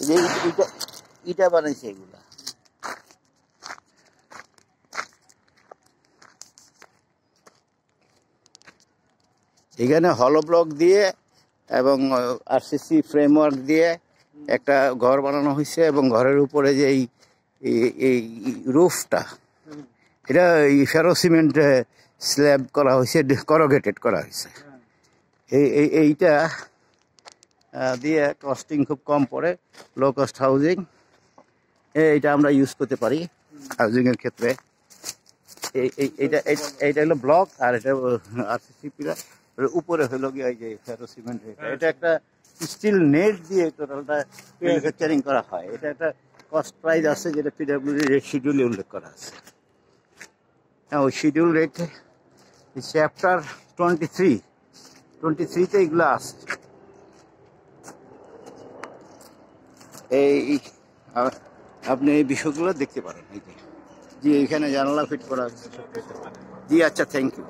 এই যে ইটা বানাইছে এগুলা। এখানে হলো ব্লক দিয়ে এবং আরসিসি ফ্রেমওয়ার্ক দিয়ে একটা ঘর বানানো হয়েছে এবং ঘরের উপরে যে এই রুফটা, এটা ফেরো সিমেন্ট স্ল্যাব করা হয়েছে, করোগেটেড করা হয়েছে। এইটা দিয়ে কস্টিং খুব কম পড়ে, লো কস্ট হাউজিং। এইটা আমরা ইউজ করতে পারি হাউজিংয়ের ক্ষেত্রে। এইটা হলো ব্লক, আর এটা আরসিসি পিলার, উপরে হলো গিয়ে এই যে ফেরো সিমেন্ট। এটা একটা স্টিল নেট দিয়ে টোটালটা ম্যানুফ্যাকচারিং করা হয়। এটা একটা কস্ট প্রাইস আছে যেটা পিডব্লিউডি রেট শিডিউলে উল্লেখ করা আছে। হ্যাঁ, ওই শিডিউল রেট চ্যাপ্টার 23-তে এগুলো আছে। এই আপনি এই বিষয়গুলো দেখতে পারেন। এই যে জি, এখানে জানালা ফিট করা আছে। জি আচ্ছা, থ্যাংক ইউ।